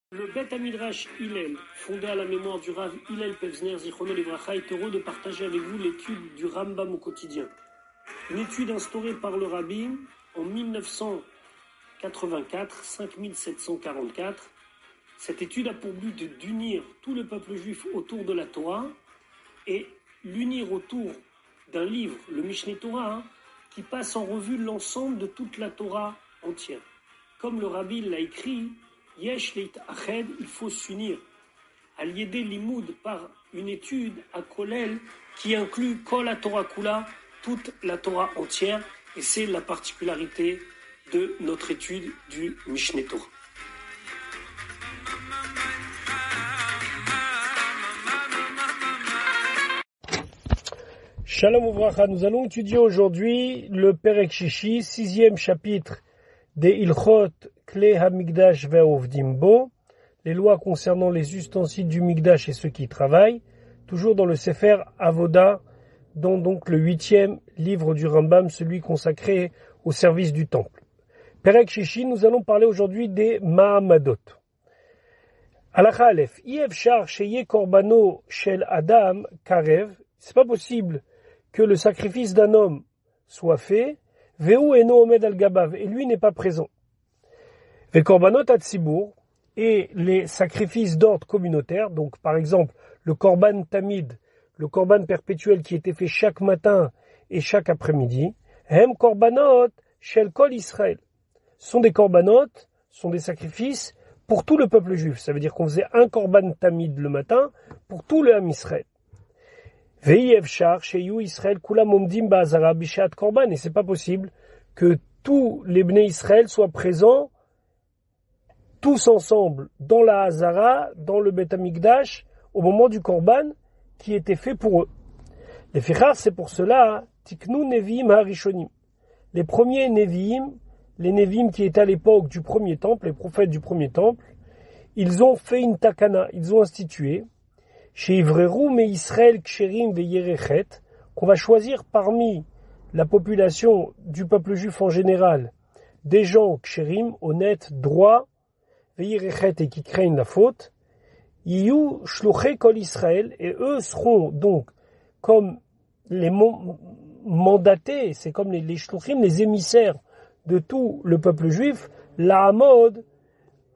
Le Bet Midrash Hillel, fondé à la mémoire du Rav Hillel Pevzner Zichrono Livracha, est heureux de partager avec vous l'étude du Rambam au quotidien. Une étude instaurée par le Rabbi en 1984, 5744. Cette étude a pour but d'unir tout le peuple juif autour de la Torah et l'unir autour d'un livre, le Mishneh Torah, qui passe en revue l'ensemble de toute la Torah entière. Comme le Rabbi l'a écrit, Yesh leit ached, il faut s'unir. Al-Yedé Limoud, par une étude à Kolel qui inclut Kol la Torah Kula, toute la Torah entière, et c'est la particularité de notre étude du Mishneh Torah. Shalom Uvracha, nous allons étudier aujourd'hui le Perek Shishi, 6e chapitre des Ilchot Klei HaMikdash ve'Ovdim Bo, les lois concernant les ustensiles du Mikdash et ceux qui y travaillent, toujours dans le Sefer Avoda, dont donc le 8e livre du Rambam, celui consacré au service du temple. Perek Shishi, nous allons parler aujourd'hui des Ma'amadot. Halakha Aleph, Yevshar sheye korbano shel Adam karev, c'est pas possible que le sacrifice d'un homme soit fait, Vehu eno omed al gabav, et lui n'est pas présent. Ve korbanot atzibur, et les sacrifices d'ordre communautaire, donc par exemple le korban tamid, le korban perpétuel qui était fait chaque matin et chaque après-midi, hem korbanot shel kol Israël, sont des korbanot, sont des sacrifices pour tout le peuple juif. Ça veut dire qu'on faisait un korban tamid le matin pour tout le Ham Israël. Et c'est pas possible que tous les Bnei Israël soient présents tous ensemble dans la Hazara, dans le Bet Hamikdash, au moment du Korban qui était fait pour eux. Les Fichar, c'est pour cela, Tiknu Neviim Harishonim. Les premiers Neviim, les Neviim qui étaient à l'époque du premier temple, les prophètes du premier temple, ils ont fait une takana, ils ont institué chez Ivreru mais Israël Ksherim veYerechet, qu'on va choisir parmi la population du peuple juif en général des gens Ksherim, honnêtes, droits, veYerechet et qui craignent la faute, Yiyu Shluchei Kol Israël, et eux seront donc comme les mandatés, c'est comme les Shluchim, les émissaires de tout le peuple juif, la Hamod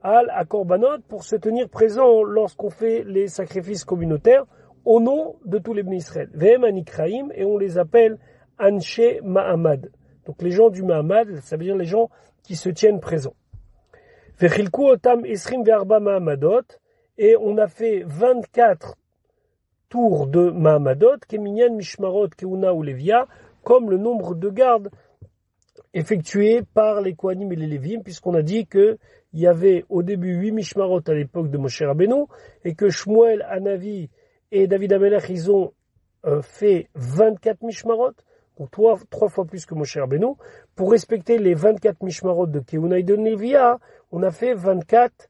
à Korbanot, pour se tenir présent lorsqu'on fait les sacrifices communautaires au nom de tous les Bnei Israël. Vehem Anikraim, et on les appelle Anshe Ma'amad. Donc les gens du Ma'amad, ça veut dire les gens qui se tiennent présents. Vechilku Otam Esrim Ve'arba Ma'amadot, et on a fait 24 tours de Ma'amadot, Keminyan Mishmarot Keuna ou Levia, comme le nombre de gardes effectués par les Kohanim et les Lévim, puisqu'on a dit que il y avait au début 8 Mishmarot à l'époque de Moshe Rabbeinu, et que Shmuel, Hanavi et David Amelech, ils ont fait 24 Mishmarot, donc 3 fois plus que Moshe Rabbeinu. Pour respecter les 24 Mishmarot de Keuna et de Levia, on a fait 24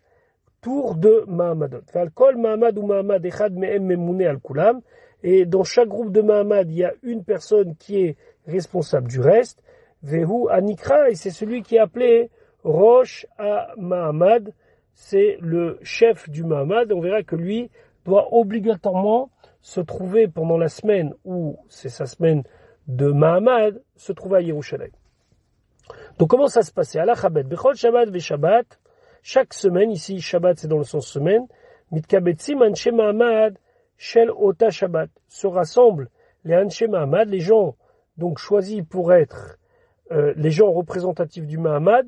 tours de Ma'amadot. Kol Ma'amad ou Ma'amad Echad Me'em Memune al Kulam, et dans chaque groupe de Ma'amad, il y a une personne qui est responsable du reste. Vehu Anikra, et c'est celui qui est appelé Rosh à Mahamad, c'est le chef du Mahamad. On verra que lui doit obligatoirement se trouver pendant la semaine où c'est sa semaine de Mahamad, se trouver à Yerushalayim. Donc comment ça se passait? Allah Chabet, Bechol Shabbat ve Shabbat, chaque semaine, ici Shabbat c'est dans le sens semaine, Mitkabetzim Anshe Mahamad Shel Ota Shabbat, se rassemblent les Anshe Mahamad, les gens donc choisis pour être les gens représentatifs du Mahamad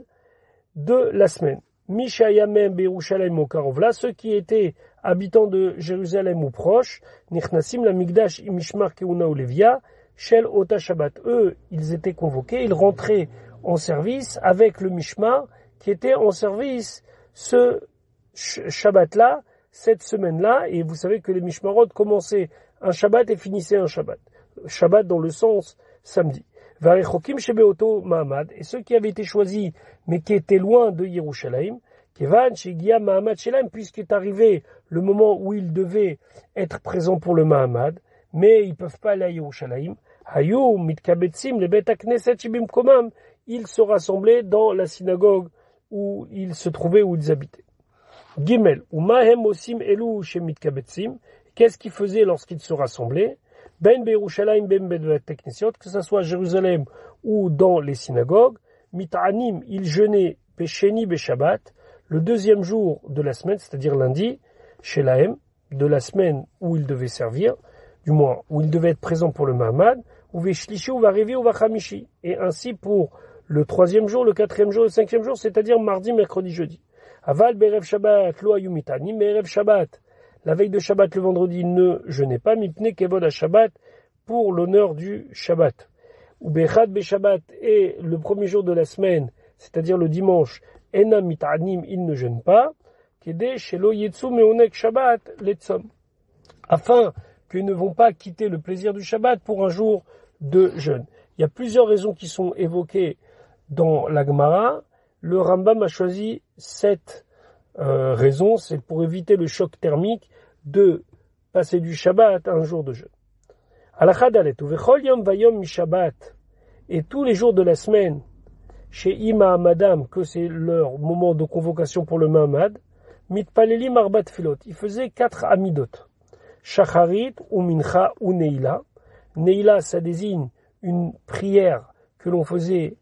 de la semaine. Mishayamem Berushalayim Okarovla, ceux qui étaient habitants de Jérusalem ou proches, Nichnasim la Migdash Imishmar Keuna ou Levia, Shel Ota Shabbat. Eux, ils étaient convoqués, ils rentraient en service avec le Mishmar qui était en service ce Shabbat-là, cette semaine-là, et vous savez que les Mishmarot commençaient un Shabbat et finissaient un Shabbat. Shabbat dans le sens samedi. Varechokim shebeoto Mahamad, et ceux qui avaient été choisis mais qui étaient loin de Yerushalayim, Kevan shegia Mahamad Shelaim, puisqu'est arrivé le moment où ils devaient être présents pour le Mahamad, mais ils peuvent pas aller à Yerushalayim. Hayu mitkabetzim le bet hakneset shebimkomam, ils se rassemblaient dans la synagogue où ils se trouvaient, où ils habitaient. Gimel, ou mahem osim elu shemit kabetsim. Qu'est-ce qu'ils faisaient lorsqu'ils se rassemblaient? Ben Berushalayim, ben Bet Knesset, que ce soit à Jérusalem ou dans les synagogues. Mit'anim, ils jeûnaient Besheni Beshabbat, le deuxième jour de la semaine, c'est-à-dire lundi, chez Lahem, de la semaine où ils devaient servir, du moins où ils devaient être présents pour le Mahamad, ou Veshlishi, ou Varevi, ou Vachamishi. Et ainsi pour le troisième jour, le quatrième jour, le cinquième jour, c'est-à-dire mardi, mercredi, jeudi. Aval Berev Shabbat, Lo Ayumitanim, Berev Shabbat. La veille de Shabbat, le vendredi, ne jeûnez pas, Mipne Kevod à Shabbat, pour l'honneur du Shabbat. Ou Bechad Beshabbat, et le premier jour de la semaine, c'est-à-dire le dimanche, Enam Mit'anim, ils ne jeûnent pas, Kede Shelo Yetsu Meonek Shabbat, Letzom. Afin qu'ils ne vont pas quitter le plaisir du Shabbat pour un jour de jeûne. Il y a plusieurs raisons qui sont évoquées dans la Gemara. Le Rambam a choisi 7 raisons, c'est pour éviter le choc thermique de passer du Shabbat à un jour de jeûne. Halakha dalet, uvechol yom vayom mi Shabbat, et tous les jours de la semaine, chez Ima Madame, que c'est leur moment de convocation pour le Mahamad, mitpalelim arbat filot, ils faisaient 4 amidot, shacharit ou mincha ou neila. Neila, ça désigne une prière que l'on faisait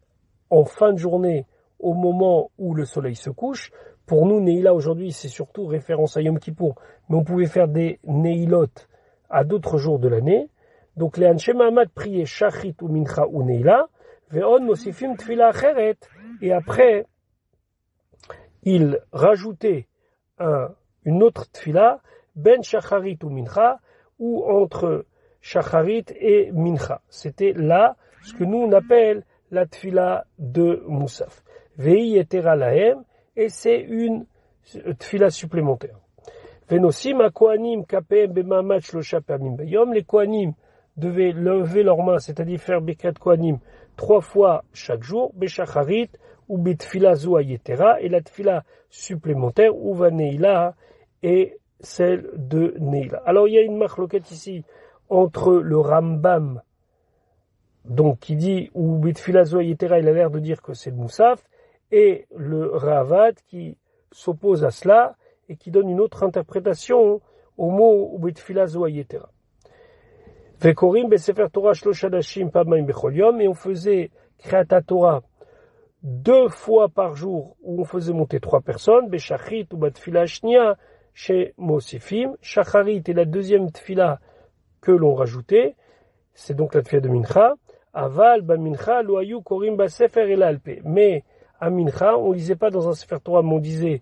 en fin de journée au moment où le soleil se couche. Pour nous, Neila aujourd'hui, c'est surtout référence à Yom Kippour, mais on pouvait faire des Neilot à d'autres jours de l'année. Donc les Anshe Mahamad priaient Shachrit ou Mincha ou Neila, Ve'on Mosifim Tfila Acheret, et après, ils rajoutaient une autre Tfila, Ben Shacharit ou Mincha, ou entre Shacharit et Mincha. C'était là ce que nous on appelle la Tfila de Moussaf. Ve'i Etera Lahem, et c'est une tfila supplémentaire. Venosim Kohanim Kapem Bemamad Shlosha Pamim Bayom, les Kohanim devaient lever leurs mains, c'est-à-dire faire Birkat Kohanim 3 fois chaque jour, Beshacharit ou Bitfila Zoa Yetera, et la tfila supplémentaire, ou Vaneila, et celle de Neila. Alors il y a une machloket ici entre le Rambam, donc qui dit, ou Bitfila Zoa Yetera, il a l'air de dire que c'est le Moussaf, et le Ravad qui s'oppose à cela et qui donne une autre interprétation au mot Ubetfila Zoa Yetera. Vekorim Besefer Torah Shlosh Hadashim Pamaim Bechol Yom, et on faisait Kreata Torah 2 fois par jour où on faisait monter 3 personnes, Beshachrit ou Batfila Shnia chez Mosifim. Shacharit est la deuxième tfila que l'on rajoutait, c'est donc la tfila de Mincha. Aval Ba Mincha Loayu Korim Basefer El Alpe. Mais à Mincha, on lisait pas dans un Sefer Torah, mais on disait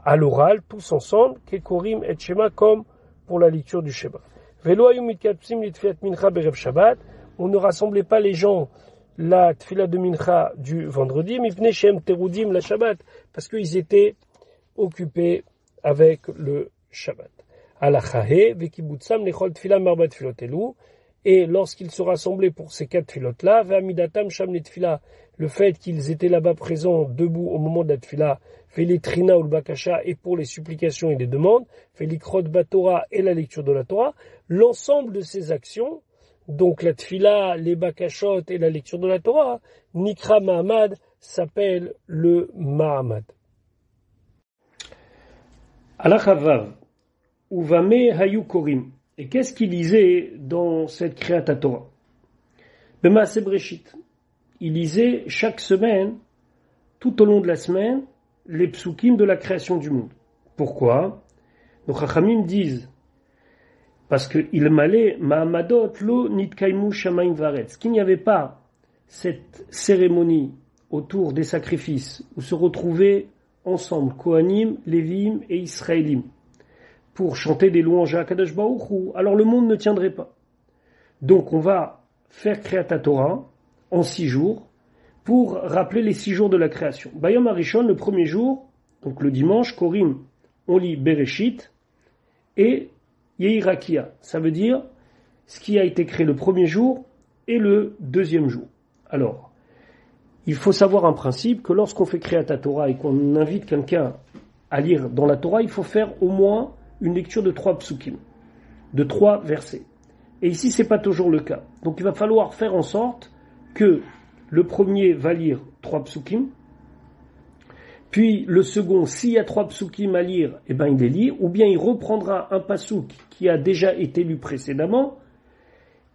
à l'oral, tous ensemble, Kekorim et Shema, comme pour la lecture du Shema. Velo ayum mitkatpsim litfilat Mincha berev Shabbat. On ne rassemblait pas les gens la tfila de Mincha du vendredi, mipnei shem terudim la Shabbat, parce qu'ils étaient occupés avec le Shabbat. Alachahe vekibutzam lechol tfila marbat tfilotelu. Et lorsqu'ils se rassemblaient pour ces 4 tfilotes-là, ve'amidatam sham les tfila, le fait qu'ils étaient là-bas présents, debout au moment de la tfila, fait les trina ou le bakasha, et pour les supplications et les demandes, fait l'ikrot batora et la lecture de la Torah, l'ensemble de ces actions, donc la tfila, les bakashot et la lecture de la Torah, Nikra Mahamad, s'appelle le Mahamad. Alachavav, Uvame Hayu Korim. Et qu'est-ce qu'il lisait dans cette Kreata Torah? Bemaaseh Breshit. Il lisait chaque semaine, tout au long de la semaine, les psukim de la création du monde. Pourquoi? Nos Chachamim disent, parce qu'il m'allait Mahamadot lo nitkaimu shamayim varetz, qu'il n'y avait pas cette cérémonie autour des sacrifices où se retrouvaient ensemble Kohanim, Lévim et Israélim pour chanter des louanges à Kadosh Baruch Hu, alors le monde ne tiendrait pas. Donc on va faire Kreata Torah en 6 jours pour rappeler les 6 jours de la création. Bayom Harishon, le premier jour, donc le dimanche, Korim, on lit Bereshit et Yeirakia. Ça veut dire ce qui a été créé le premier jour et le deuxième jour. Alors, il faut savoir un principe que lorsqu'on fait Kreata Torah et qu'on invite quelqu'un à lire dans la Torah, il faut faire au moins une lecture de 3 psukim, de 3 versets. Et ici, c'est pas toujours le cas. Donc il va falloir faire en sorte que le premier va lire 3 psukim, Puis le second, s'il y a 3 psukim à lire, eh ben il les lit, ou bien il reprendra un pasuk qui a déjà été lu précédemment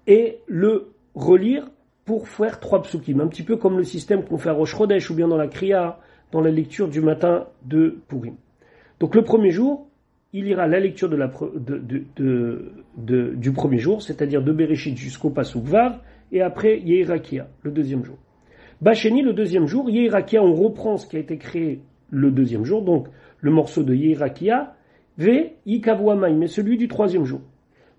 et le relire pour faire 3 psukim. Un petit peu comme le système qu'on fait à Rosh Chodesh ou bien dans la Kriya, dans la lecture du matin de Purim. Donc le premier jour, il lira la lecture du premier jour, c'est-à-dire de Bereshit jusqu'au pasuk Vav, et après Yehirakia, le deuxième jour. Bacheni, le deuxième jour, Yehirakia, on reprend ce qui a été créé le deuxième jour, donc le morceau de Yehirakia, Ve Yikavu Hamayim, mais celui du troisième jour.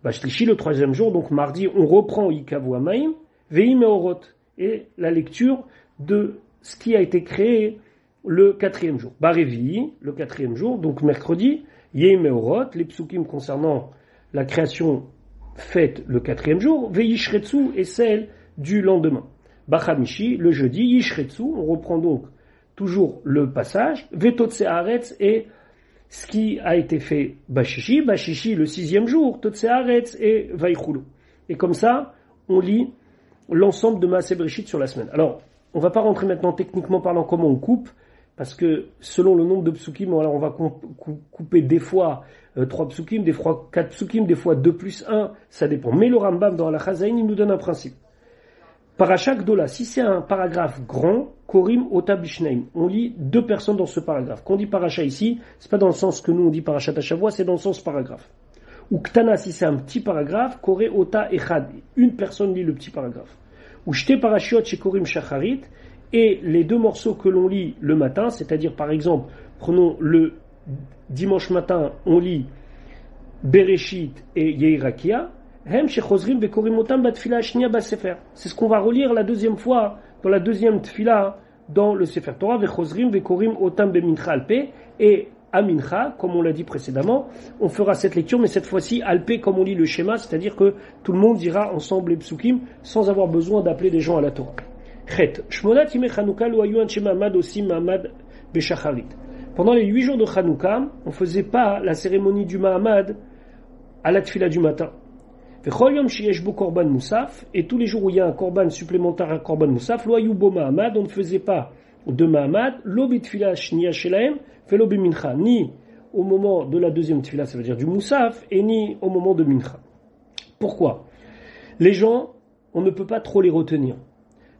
Bashlishi, le troisième jour, donc mardi, on reprend Yikavu Hamayim, Vei Meorot, et la lecture de ce qui a été créé le quatrième jour. Barevi, le quatrième jour, donc mercredi, Yei Meorot, les psukim concernant la création faite le quatrième jour, Vei Yishretsu, et celle du lendemain. Bachamishi, le jeudi, Yishretsu, on reprend donc toujours le passage, Vetotse Haaretz, et ce qui a été fait Bashishi, le sixième jour, Totse Haaretz et Vaichulu. Et comme ça, on lit l'ensemble de Maaseh Bereshit sur la semaine. Alors, on va pas rentrer maintenant techniquement parlant comment on coupe, parce que selon le nombre de psukim, alors on va couper des fois 3 psukim, des fois 4 psukim, des fois 2 plus 1, ça dépend. Mais le Rambam dans la Chazaïn, il nous donne un principe. Parasha Gdola, si c'est un paragraphe grand, Korim Ota Bishneim, on lit 2 personnes dans ce paragraphe. Quand on dit Parasha ici, c'est pas dans le sens que nous on dit Parashat Hashavua, c'est dans le sens paragraphe. Ou Ktana, si c'est un petit paragraphe, Kore Ota Echad, une personne lit le petit paragraphe. Ou Shte Parashiot chez Korim Shacharit, et les 2 morceaux que l'on lit le matin, c'est-à-dire par exemple, prenons le dimanche matin, on lit Bereshit et Yehirakia, c'est ce qu'on va relire la deuxième fois, dans la deuxième tfila, dans le Sefer Torah, et à Mincha, comme on l'a dit précédemment, on fera cette lecture, mais cette fois-ci, Alpé, comme on lit le schéma, c'est-à-dire que tout le monde dira ensemble les psukim, sans avoir besoin d'appeler des gens à la Torah. Pendant les 8 jours de Chanukah, on ne faisait pas la cérémonie du Mahamad à la tfila du matin. Et tous les jours où il y a un korban supplémentaire à korban Moussaf, on ne faisait pas de Mahamad, ni au moment de la deuxième tfila, ça veut dire du Moussaf, et ni au moment de Mincha. Pourquoi? Les gens, on ne peut pas trop les retenir.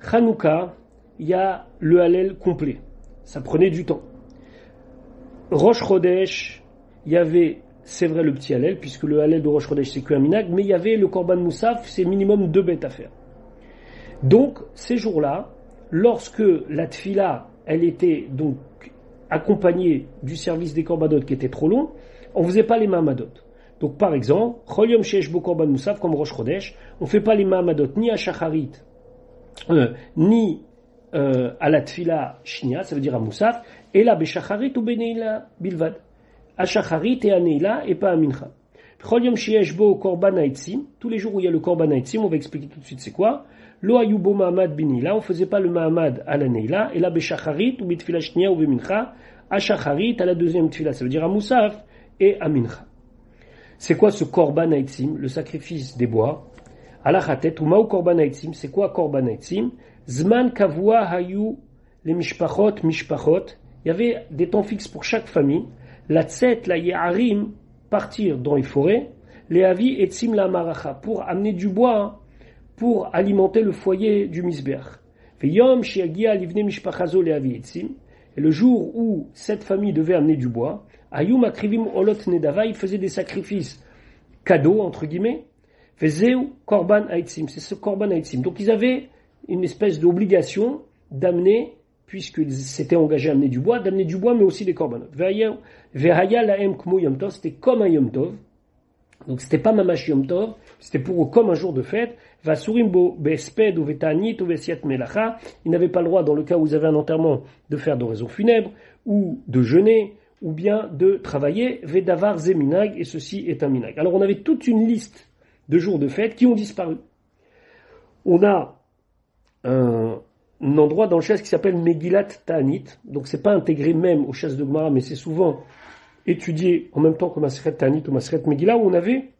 Chanukah, il y a le Hallel complet. Ça prenait du temps. Rosh Chodesh, il y avait, c'est vrai, le petit Hallel, puisque le Hallel de Rosh Chodesh, c'est que un minag, mais il y avait le Korban Moussaf, c'est minimum 2 bêtes à faire. Donc, ces jours-là, lorsque la tfila, elle était donc accompagnée du service des Korbanot qui était trop long, on ne faisait pas les Mahamadot. Donc, par exemple, Chol Yom Sheyesh Bo Korban Moussaf, comme Rosh Chodesh, on ne fait pas les Mahamadot ni à Shacharit, ni à la tfila Shnia, ça veut dire à Moussaf, et là, Beshacharit ou Beneila Bilvad. À Shacharit et à Neila et pas à Mincha. Chol Yom Sheyesh Bo Korban Haitzim, tous les jours où il y a le Korban Haitzim, on va expliquer tout de suite c'est quoi. Lo Ayubo Mahamad Beneila, on faisait pas le Mahamad à la Neila, et là, Beshacharit ou Betfila Shnia ou Bemincha, à Shacharit, à la deuxième tfila, ça veut dire à Moussaf et à Mincha. C'est quoi ce Korban Haitzim, le sacrifice des bois? Alachatet ou Mao Korban Haitzim, c'est quoi Korban Haitzim? Zman Kavua Hayu les Mishpachot. Il y avait des temps fixes pour chaque famille. La Tset, la Yeharim, partir dans les forêts. Les Avi et Tzim la Maracha, pour amener du bois, pour alimenter le foyer du Misbeach. Yom Shiagia Livne Mishpachazo les Avi et Tzim. Et le jour où cette famille devait amener du bois, Ayum Akrivim Olot Nedava, il faisait des sacrifices cadeaux, entre guillemets. Vezeu Korban Haitzim, c'est ce Korban Haitzim. Donc ils avaient une espèce d'obligation d'amener, puisqu'ils s'étaient engagés à amener du bois, mais aussi des korbanot. Vehaya laem kmo yom tov, c'était comme un yom tov. Donc c'était pas mamash yom tov, c'était pour eux comme un jour de fête. Vasurim bo besped ou vetanit ou vesiat melacha. Ils n'avaient pas le droit, dans le cas où ils avaient un enterrement, de faire d'oraison funèbre, ou de jeûner, ou bien de travailler. Vedavar zeminag, et ceci est un minag. Alors on avait toute une liste de jours de fête qui ont disparu. On a un endroit dans le chasse qui s'appelle Megillat Ta'anit, donc c'est pas intégré même au chasse de Gemara, mais c'est souvent étudié en même temps que Maseret Ta'anit ou Maseret Megillah, où on avait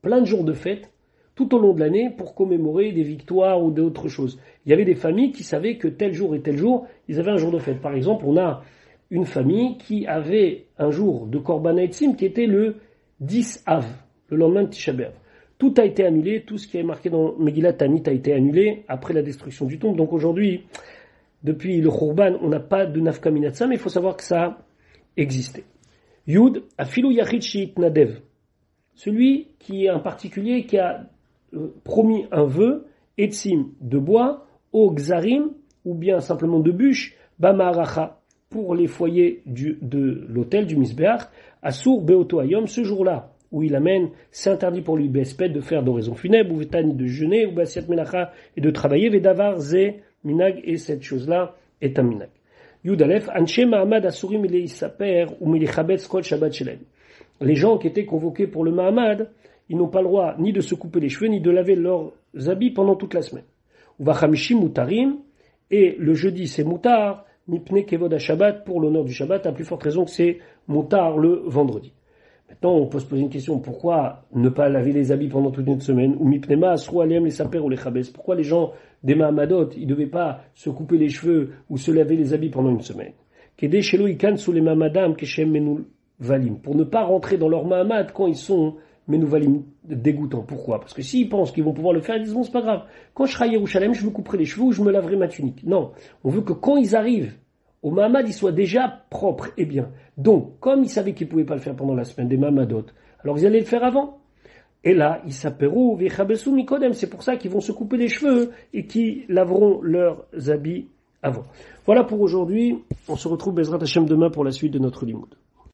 plein de jours de fête tout au long de l'année pour commémorer des victoires ou d'autres choses. Il y avait des familles qui savaient que tel jour et tel jour, ils avaient un jour de fête. Par exemple, on a une famille qui avait un jour de Korban Haitzim qui était le 10 Av, le lendemain de Tisha B'Av. Tout a été annulé, tout ce qui est marqué dans Megillat Tanit a été annulé après la destruction du tombe. Donc aujourd'hui, depuis le Khurban, on n'a pas de Nafka Minatsa, mais il faut savoir que ça existait. Yud, Afilu Yachid Shiit Nadev. Celui qui est un particulier qui a promis un vœu, Etzim de bois, O Gzarim, ou bien simplement de bûches, Bamaracha, pour les foyers de l'hôtel, du Misbeach, Asur Beoto Ayom, ce jour-là, où il amène, c'est interdit pour lui, Besped, de faire d'oraison funèbre, ou Vetani de jeûner, ou Basiat Melacha, et de travailler, Vedavar Ze Minag, et cette chose-là est un Minag. Yudalef, Anshe Mahamad Asurim Ile Isaper, ou Milichabetz Kol Shabbat Shelem. Les gens qui étaient convoqués pour le Mahamad, ils n'ont pas le droit ni de se couper les cheveux, ni de laver leurs habits pendant toute la semaine. Ou Vachamishim Mutarim, et le jeudi c'est Mutar, Mipne Kevod Shabbat, pour l'honneur du Shabbat, à plus forte raison que c'est Mutar le vendredi. Maintenant, on peut se poser une question, pourquoi ne pas laver les habits pendant toute une semaine? Ou Mipnema, Asru Alem, les Saper ou les Chabes? Pourquoi les gens des Mahamadot, ils ne devaient pas se couper les cheveux ou se laver les habits pendant une semaine? Kede Shelo Ikan sous les Mahamadam, Keshem Menul Valim. Pour ne pas rentrer dans leur Mahamad quand ils sont Menouvalim dégoûtants. Pourquoi? Parce que s'ils pensent qu'ils vont pouvoir le faire, ils disent bon, c'est pas grave. Quand je serai à Yerushalem, je me couperai les cheveux ou je me laverai ma tunique. Non. On veut que quand ils arrivent au Mahamad, ils soient déjà propres et bien. Donc, comme ils savaient qu'ils pouvaient pas le faire pendant la semaine des Mahamadot, alors ils allaient le faire avant. Et là, ils s'appelleront Vechabesu Mikodem. C'est pour ça qu'ils vont se couper les cheveux et qu'ils laveront leurs habits avant. Voilà pour aujourd'hui. On se retrouve Bezrat Hashem demain pour la suite de notre limoud.